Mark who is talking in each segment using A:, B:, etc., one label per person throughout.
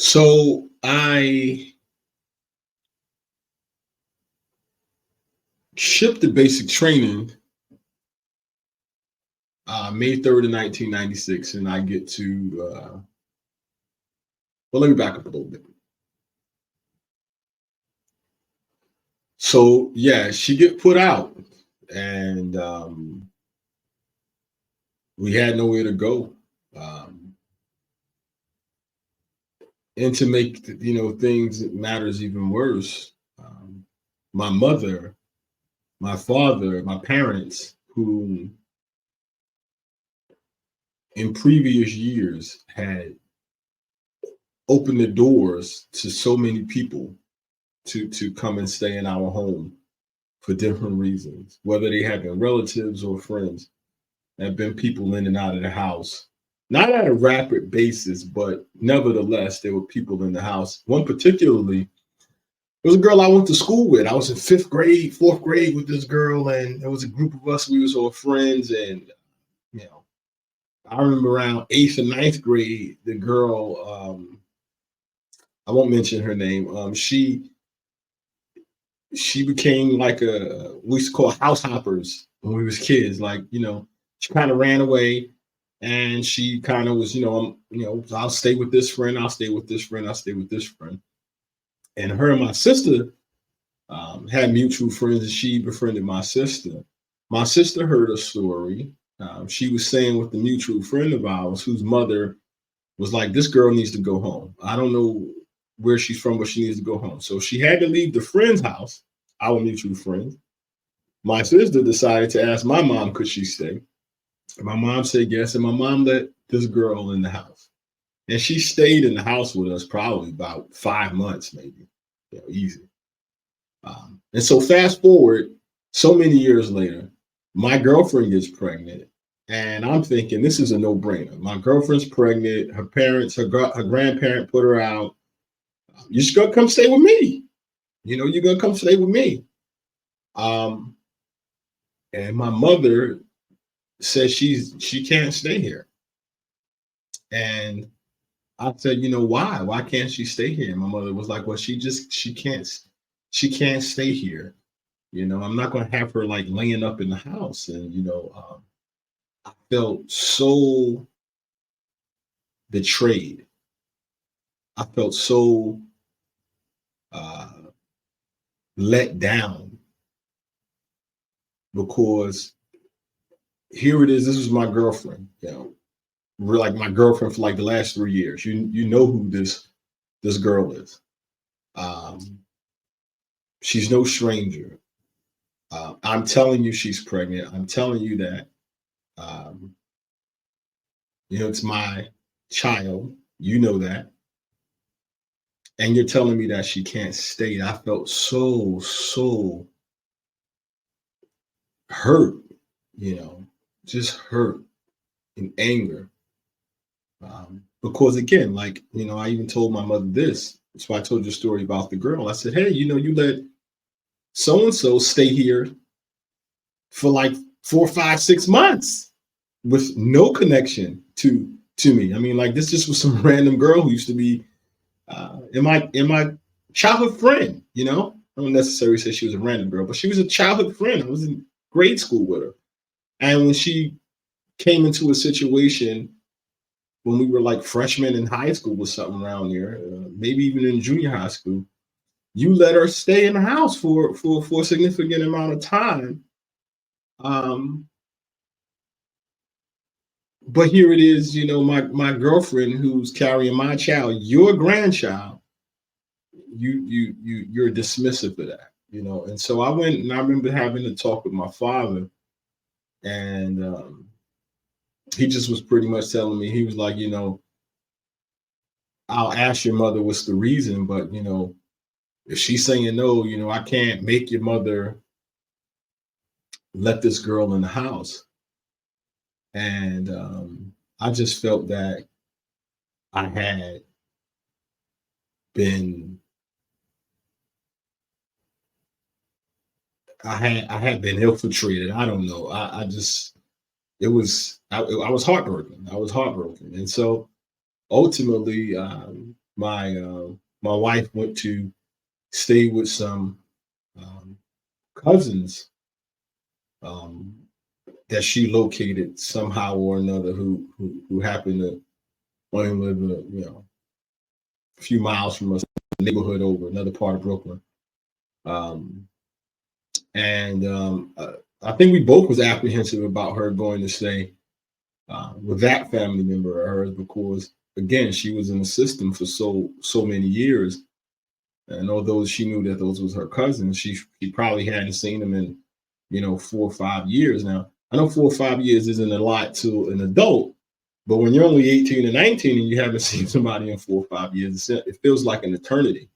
A: So I shipped the basic training May 3rd of 1996, and I get to, well, let me back up a little bit. So, yeah, she get put out, and we had nowhere to go. Um, and to make, things matters even worse, my mother, my father, my parents, who in previous years had opened the doors to so many people to come and stay in our home for different reasons, whether they have been relatives or friends. There have been people in and out of the house, not at a rapid basis, but nevertheless, there were people in the house. One particularly, there was a girl I went to school with. I was in fifth grade, fourth grade with this girl, and there was a group of us. We was all friends, and you know, I remember around eighth and ninth grade, the girl, I won't mention her name. She became like we used to call house hoppers when we was kids. Like, she kind of ran away, and she kind of was, I'll stay with this friend, I'll stay with this friend, I'll stay with this friend. And her and my sister had mutual friends, and she befriended my sister. My sister heard a story. She was saying with the mutual friend of ours, whose mother was like, "This girl needs to go home. I don't know where she's from, but she needs to go home." So she had to leave the friend's house, our mutual friend. My sister decided to ask my mom, could she stay? And my mom said yes, and my mom let this girl in the house. And she stayed in the house with us probably about 5 months, maybe, easy. And so fast forward so many years later, my girlfriend gets pregnant, and I'm thinking this is a no-brainer. My girlfriend's pregnant. Her parents, her grandparent put her out. You're just gonna come stay with me. You're gonna come stay with me. Um, and my mother says she can't stay here. And I said, why? Why can't she stay here? And my mother was like, well, she can't stay here. I'm not gonna have her like laying up in the house. And I felt so betrayed. I felt so uh let down because here it is. This is my girlfriend. We're like my girlfriend for like the last 3 years. You know who this girl is. Um, she's no stranger. I'm telling you, she's pregnant. I'm telling you that. Um, it's my child. You know that, and you're telling me that she can't stay. I felt so hurt. Just hurt and anger. Because again, like, I even told my mother this. That's why I told you a story about the girl. I said, hey, you let so and so stay here for like 4, 5, 6 months with no connection to me. I mean, like this just was some random girl who used to be in my childhood friend. I don't necessarily say she was a random girl, but she was a childhood friend. I was in grade school with her, and when she came into a situation when we were like freshmen in high school or something around there, maybe even in junior high school, you let her stay in the house for a significant amount of time. Um, but here it is, my girlfriend who's carrying my child, your grandchild, you're dismissive of that, And so I went and I remember having to talk with my father, and he just was pretty much telling me, he was like, I'll ask your mother what's the reason, but if she's saying no, I can't make your mother let this girl in the house. And I just felt that I had been I had been infiltrated. I don't know. I just I was heartbroken. I was heartbroken. And so ultimately, my wife went to stay with some um, cousins um, that she located somehow or another who happened to only live a few miles from us, neighborhood over another part of Brooklyn. Um, and I think we both was apprehensive about her going to stay with that family member of hers because again she was in the system for so many years, and although she knew that those was her cousins, she probably hadn't seen them in 4 or 5 years. Now I know 4 or 5 years isn't a lot to an adult, but when you're only 18 and 19 and you haven't seen somebody in 4 or 5 years, it feels like an eternity.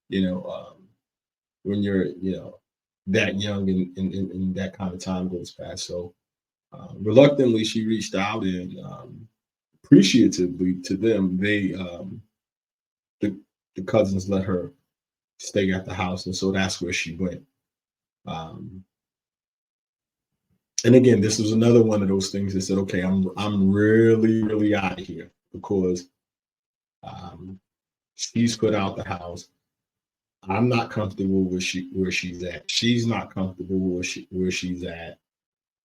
A: You know, when you're that young and that kind of time goes past. So reluctantly, she reached out and appreciatively to them, the, the cousins let her stay at the house, and so that's where she went. Um, and again, this was another one of those things that said, okay, I'm really out of here because um, she's put out the house. I'm not comfortable where she's at. She's not comfortable where she's at.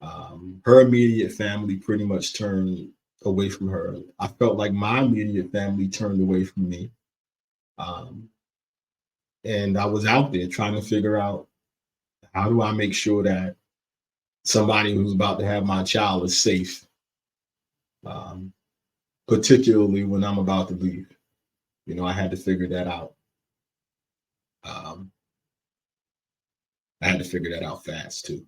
A: Her immediate family pretty much turned away from her. I felt like my immediate family turned away from me. Um, and I was out there trying to figure out how do I make sure that somebody who's about to have my child is safe, um, particularly when I'm about to leave. I had to figure that out. Um, I had to figure that out fast too.